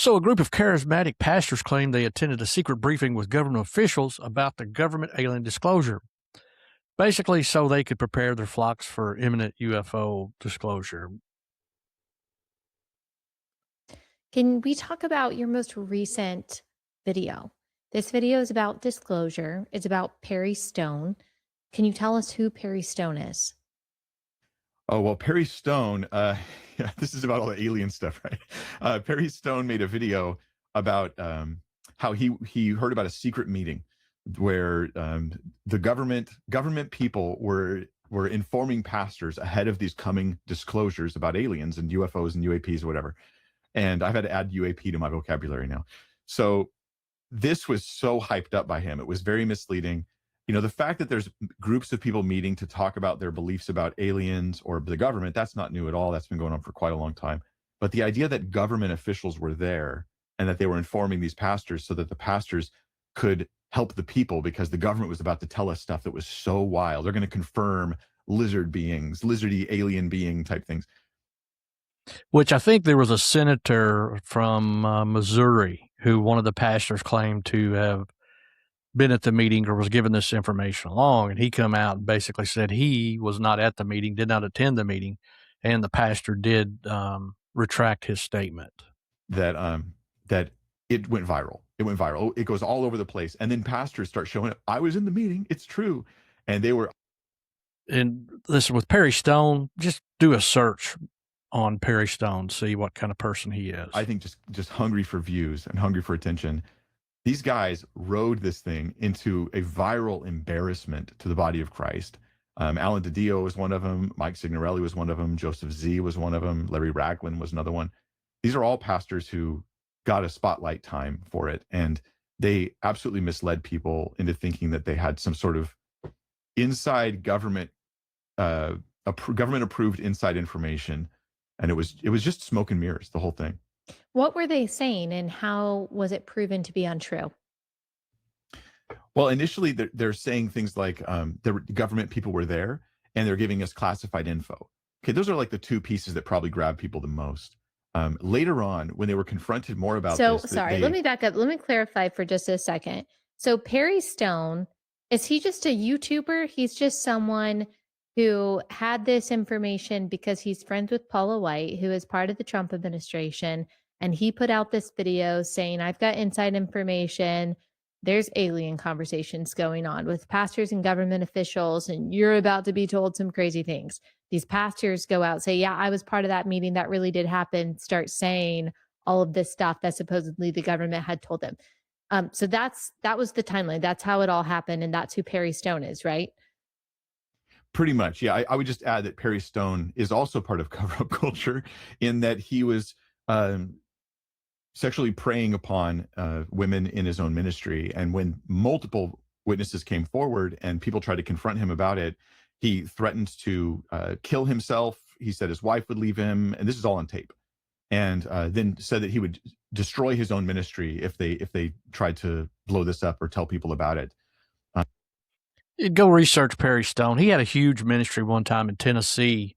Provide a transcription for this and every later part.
So a group of charismatic pastors claimed they attended a secret briefing with government officials about the government alien disclosure, basically so they could prepare their flocks for imminent UFO disclosure. Can we talk about your most recent video? This video is about disclosure. It's about Perry Stone. Can you tell us who Perry Stone is? Oh, well, Perry Stone, yeah, this is about all the alien stuff, right? Perry Stone made a video about how he heard about a secret meeting where the government people were informing pastors ahead of these coming disclosures about aliens and UFOs and UAPs or whatever. And I've had to add UAP to my vocabulary now. So this was so hyped up by him. It was very misleading. You know, the fact that there's groups of people meeting to talk about their beliefs about aliens or the government, that's not new at all. That's been going on for quite a long time. But the idea that government officials were there and that they were informing these pastors so that the pastors could help the people because the government was about to tell us stuff that was so wild. They're going to confirm lizard beings, lizardy alien being type things. Which I think there was a senator from Missouri who one of the pastors claimed to have been at the meeting or was given this information along, and he come out and basically said he was not at the meeting, did not attend the meeting, and the pastor did retract his statement. That it went viral. It went viral. It goes all over the place, and then pastors start showing up. I was in the meeting. It's true, and they were. And listen, with Perry Stone, just do a search on Perry Stone, see what kind of person he is. I think just hungry for views and hungry for attention. These guys rode this thing into a viral embarrassment to the body of Christ. Alan DiDio was one of them. Mike Signorelli was one of them. Joseph Z was one of them. Larry Ragland was another one. These are all pastors who got a spotlight time for it. And they absolutely misled people into thinking that they had some sort of inside government approved inside information. And it was just smoke and mirrors, the whole thing. What were they saying and how was it proven to be untrue? Well, initially they're saying things like the government people were there and they're giving us classified info. Okay, those are like the two pieces that probably grab people the most. Later on, when they were confronted more about this. So, sorry, let me back up. Let me clarify for just a second. So Perry Stone, is he just a YouTuber? He's just someone who had this information because he's friends with Paula White, who is part of the Trump administration. And he put out this video saying, I've got inside information. There's alien conversations going on with pastors and government officials, and you're about to be told some crazy things. These pastors go out, say, yeah, I was part of that meeting. That really did happen. Start saying all of this stuff that supposedly the government had told them. So that was the timeline. That's how it all happened. And that's who Perry Stone is, right? Pretty much. Yeah. I would just add that Perry Stone is also part of cover-up culture in that he was sexually preying upon women in his own ministry. And when multiple witnesses came forward and people tried to confront him about it, he threatened to kill himself. He said his wife would leave him. And this is all on tape. And then said that he would destroy his own ministry if they tried to blow this up or tell people about it. Go research Perry Stone. He had a huge ministry one time in Tennessee,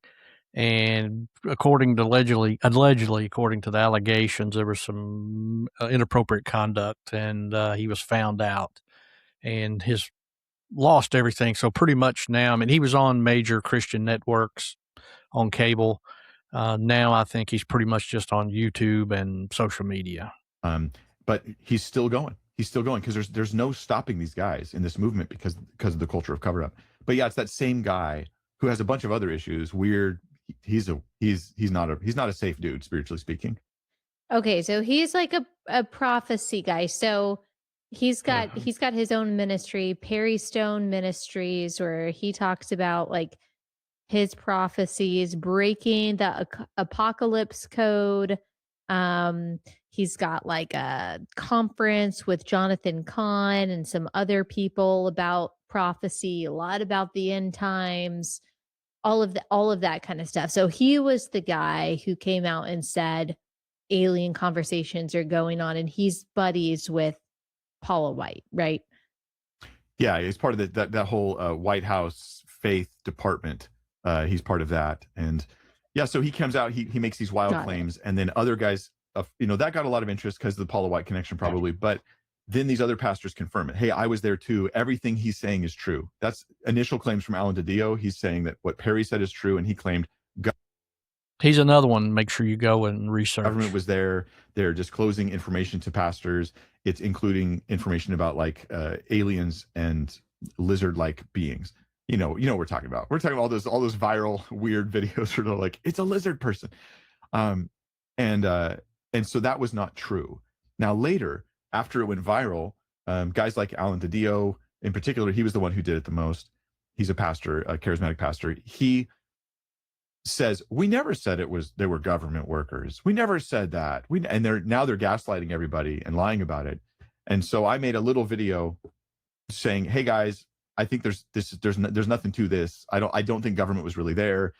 and according to allegedly, according to the allegations, there was some inappropriate conduct, and he was found out, and his lost everything. So pretty much now, I mean, he was on major Christian networks on cable. Now I think he's pretty much just on YouTube and social media. But he's still going. He's still going because there's no stopping these guys in this movement because of the culture of cover up. But yeah, it's that same guy who has a bunch of other issues. Weird. He's not a safe dude, spiritually speaking. Okay, so he's like a prophecy guy. So he's got his own ministry, Perry Stone Ministries, where he talks about like his prophecies, breaking the apocalypse code. He's got like a conference with Jonathan Cahn and some other people about prophecy, a lot about the end times, all of that kind of stuff. So he was the guy who came out and said alien conversations are going on, and he's buddies with Paula White, right? Yeah, he's part of that whole White House faith department. He's part of that. And yeah, so he comes out, he makes these wild claims, and then other guys that got a lot of interest because of the Paula White connection, probably. But then these other pastors confirm it. Hey, I was there too. Everything he's saying is true. That's initial claims from Alan DiDio. He's saying that what Perry said is true, and he claimed he's another one. Make sure you go and research. Government was there. They're disclosing information to pastors. It's including information about like aliens and lizard-like beings. You know what we're talking about. We're talking about all those viral weird videos where they're like, it's a lizard person. And so that was not true. Now later, after it went viral, guys like Alan DiDio, in particular, he was the one who did it the most. He's a pastor, a charismatic pastor. He says, we never said they were government workers. We never said that. And they're gaslighting everybody and lying about it. And so I made a little video saying, hey guys, I think there's nothing to this. I don't think government was really there.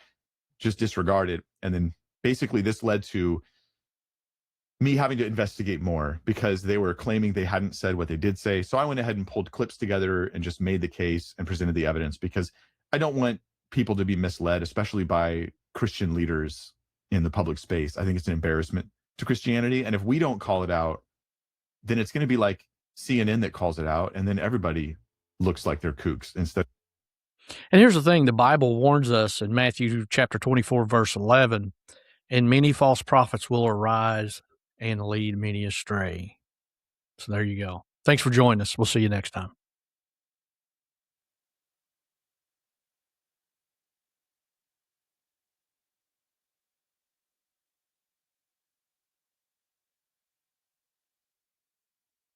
Just disregard it. And then basically this led to me having to investigate more because they were claiming they hadn't said what they did say. So I went ahead and pulled clips together and just made the case and presented the evidence, because I don't want people to be misled, especially by Christian leaders in the public space. I think it's an embarrassment to Christianity. And if we don't call it out, then it's going to be like CNN that calls it out, and then everybody looks like they're kooks instead. And here's the thing, the Bible warns us in Matthew chapter 24, verse 11, and many false prophets will arise and lead many astray. So there you go. Thanks for joining us. We'll see you next time.